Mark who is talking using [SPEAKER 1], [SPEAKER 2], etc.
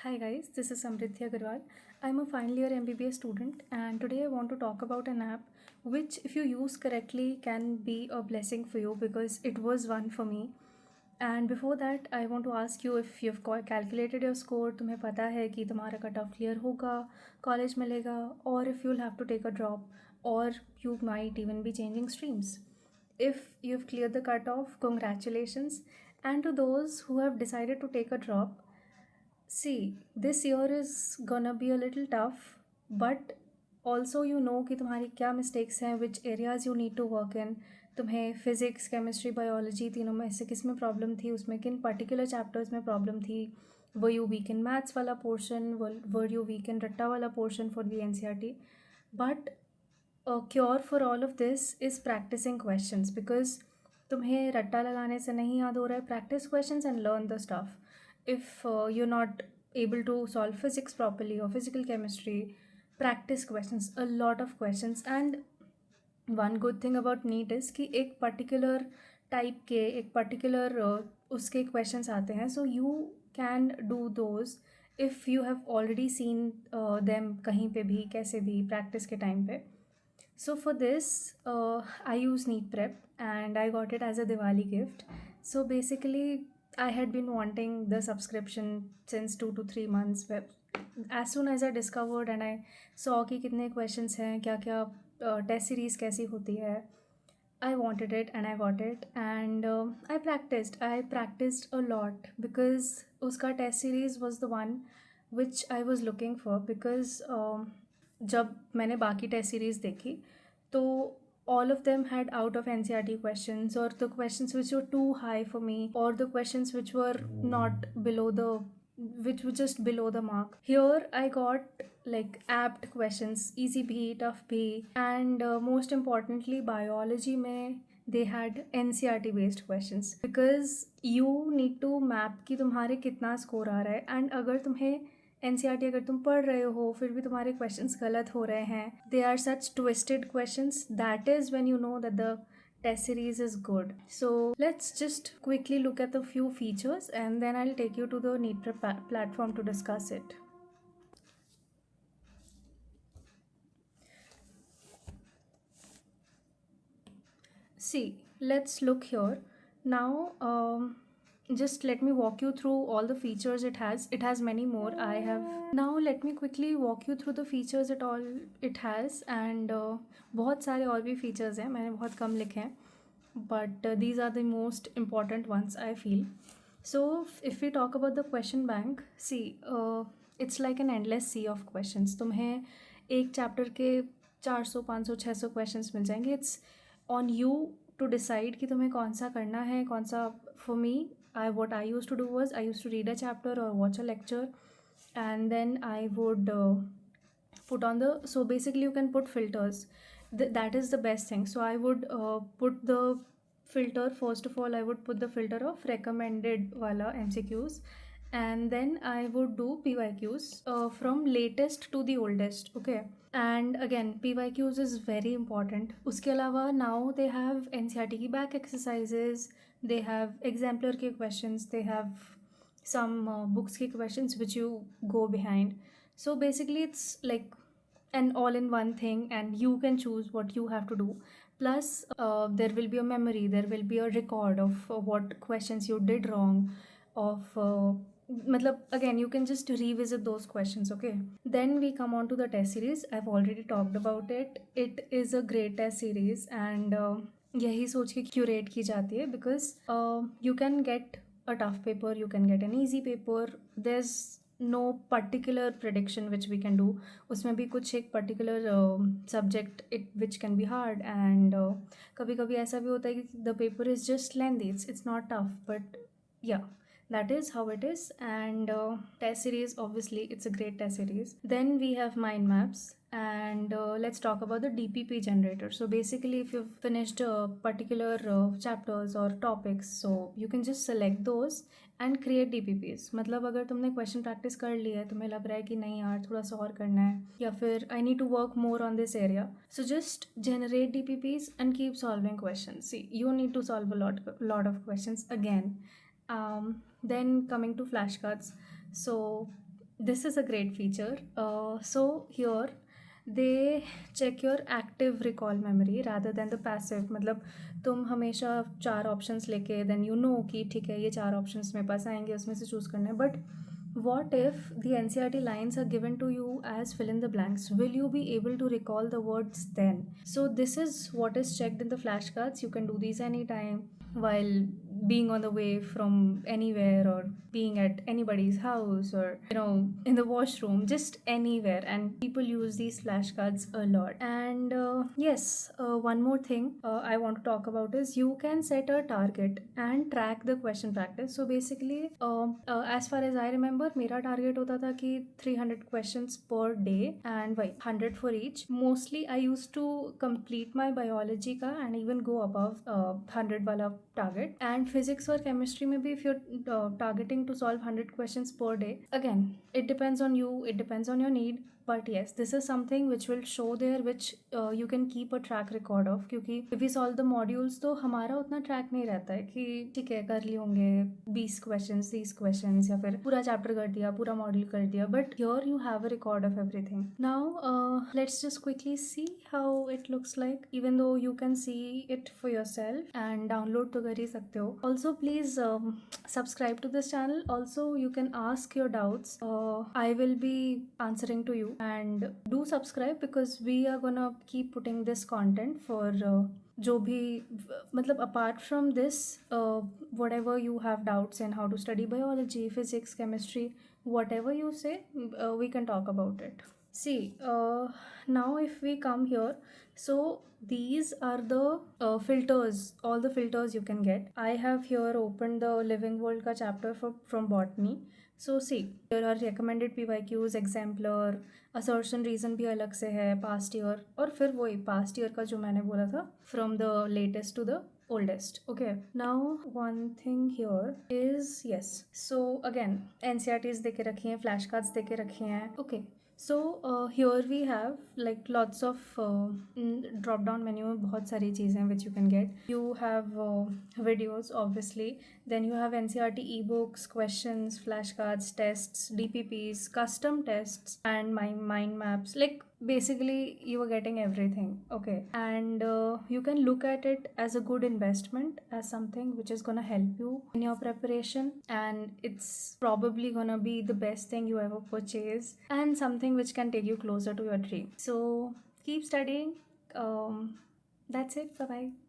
[SPEAKER 1] Hi guys, this is Samriddhi Agarwal. I'm a final year MBBS student and today I want to talk about an app which if you use correctly can be a blessing for you because it was one for me. And before that I want to ask you if you've calculated your score, तुम्हें पता है कि तुम्हारा cut off clear होगा, college मिलेगा, or if you'll have to take a drop or you might even be changing streams. If you've cleared the cutoff, congratulations. And to those who have decided to take a drop, see, this year is gonna be a little tough, but also you know कि तुम्हारी क्या mistakes हैं, which areas you need to work in. तुम्हें physics, chemistry, biology तीनों में से किस में problem थी, उसमें किन particular chapters में problem थी. Were you weak in maths वाला portion? Were you weak in रट्टा वाला portion for the NCERT? But a cure for all of this is practicing questions because तुम्हें रट्टा लगाने से नहीं याद हो रहा है. Practice questions and learn the stuff. If you're not able to solve physics properly or physical chemistry, practice questions, a lot of questions. And one good thing about NEET is कि एक particular type के एक particular उसके questions आते हैं, so you can do those if you have already seen them कहीं पे भी कैसे भी practice के time पे. So for this, I use NEET Prep and I got it as a Diwali gift. So basically, I had been wanting the subscription since 2 to 3 months. As soon as I discovered and I saw कि कितने questions हैं, क्या क्या test series कैसी होती है, I wanted it and I got it and I practiced. I practiced a lot because उसका test series was the one which I was looking for because जब मैंने बाकी टेस्ट सीरीज़ देखी तो all of them had out of NCERT questions or the questions which were too high for me or the questions which were not below the which were just below the mark. Here I got like apt questions, easy bhi, tough bhi, and most importantly biology mein they had NCERT based questions because you need to map कि तुम्हारे कितना score आ रहा है and अगर तुम्हें NCERT अगर तुम पढ़ रहे हो फिर भी तुम्हारे क्वेश्चंस गलत हो रहे हैं, they are such twisted questions, that is when you know that the test series is good. So let's just quickly look at the few features and then I'll take you to the NEET Prep platform to discuss it. See, let's look here. Now, just let me walk you through all the features it has. It has many more. I have now let me quickly walk you through the features it has and बहुत सारे और भी features हैं, मैंने बहुत कम लिखे हैं, but these are the most important ones I feel. So if we talk about the question bank, see, it's like an endless sea of questions. तुम्हें एक chapter के 400, 500, 600 questions मिल जाएंगे. It's on you to decide कि तुम्हें कौन सा करना है, कौन सा. For me, what I used to do was I used to read a chapter or watch a lecture and then I would put on the, so basically you can put filters. That is the best thing. So I would put the filter, first of all I would put the filter of recommended wala MCQs and then I would do PYQs from latest to the oldest. Okay, and again PYQs is very important. Uske alawa now they have NCERT ki back exercises, they have exemplar ke questions, they have some books ke questions which you go behind. So basically it's like an all-in-one thing and you can choose what you have to do. Plus there will be a memory, there will be a record of what questions you did wrong, of matlab again you can just revisit those questions. Okay, then we come on to the test series. I've already talked about it. It is a great test series and यही सोच के curate की जाती है because you can get a tough paper, you can get an easy paper. There's no particular prediction which we can do. उसमें भी कुछ एक particular subject which can be hard and कभी कभी ऐसा भी होता है कि the paper is just lengthy, it's not tough, but yeah, that is how it is. And test series, obviously it's a great test series. Then we have mind maps and let's talk about the DPP generator. So basically if you've finished particular chapters or topics, so you can just select those and create DPPs. मतलब अगर तुमने question practice कर ली है, तुम्हें लग रहा है कि नहीं यार थोड़ा सा और करना है या फिर I need to work more on this area, so just generate DPPs and keep solving questions. See, you need to solve a lot of questions again. Then coming to flashcards, so this is a great feature. So here they check your active recall memory rather than the passive. मतलब तुम हमेशा 4 options लेके then you know कि ठीक है ये 4 options मेरे पास आएंगे, उसमें से चूज़ करना है. But what if the NCERT lines are given to you as fill in the blanks? Will you be able to recall the words then? So this is what is checked in the flashcards. You can do these anytime while being on the way from anywhere, or being at anybody's house, or in the washroom, just anywhere. And people use these flashcards a lot. And yes, one more thing I want to talk about is you can set a target and track the question practice. So basically as far as I remember, मेरा target होता था कि 300 questions per day and 100 for each. Mostly I used to complete my biology का and even go above 100 वाला target. And physics or chemistry में भी if you're targeting to solve 100 questions per day, again it depends on you, it depends on your need. But yes, this is something which will show there, which you can keep a track record of. क्योंकि if we solve the modules तो हमारा उतना track नहीं रहता है कि ठीक है कर लिए होंगे 20 questions 30 questions या फिर पूरा chapter कर दिया, पूरा module कर दिया. But here you have a record of everything. Now let's just quickly see how it looks like, even though you can see it for yourself and download तो कर ही सकते हो. Also please subscribe to this channel. Also you can ask your doubts. I will be answering to you. And do subscribe because we are gonna keep putting this content for जो भी मतलब apart from this whatever you have doubts in how to study biology, physics, chemistry, whatever you say, we can talk about it. See, now if we come here, so these are the filters, all the filters you can get. I have here opened the living world ka chapter from botany. So see, there are recommended PYQs, exemplar, assertion reason भी अलग से है, past year, और फिर वही past year का जो मैंने बोला था from the latest to the oldest. Okay, now one thing here is, yes, so again NCERTs देके रखी हैं, flashcards देके रखी हैं. Okay, so here we have like lots of drop down menu में बहुत सारी चीज़ें which you can get. You have videos obviously, then you have NCERT ebooks, questions, flashcards, tests, DPPs, custom tests, and mind maps. Like basically you are getting everything. Okay, and you can look at it as a good investment, as something which is gonna help you in your preparation, and it's probably gonna be the best thing you ever purchase, and something which can take you closer to your dream. So keep studying. That's it. Bye bye.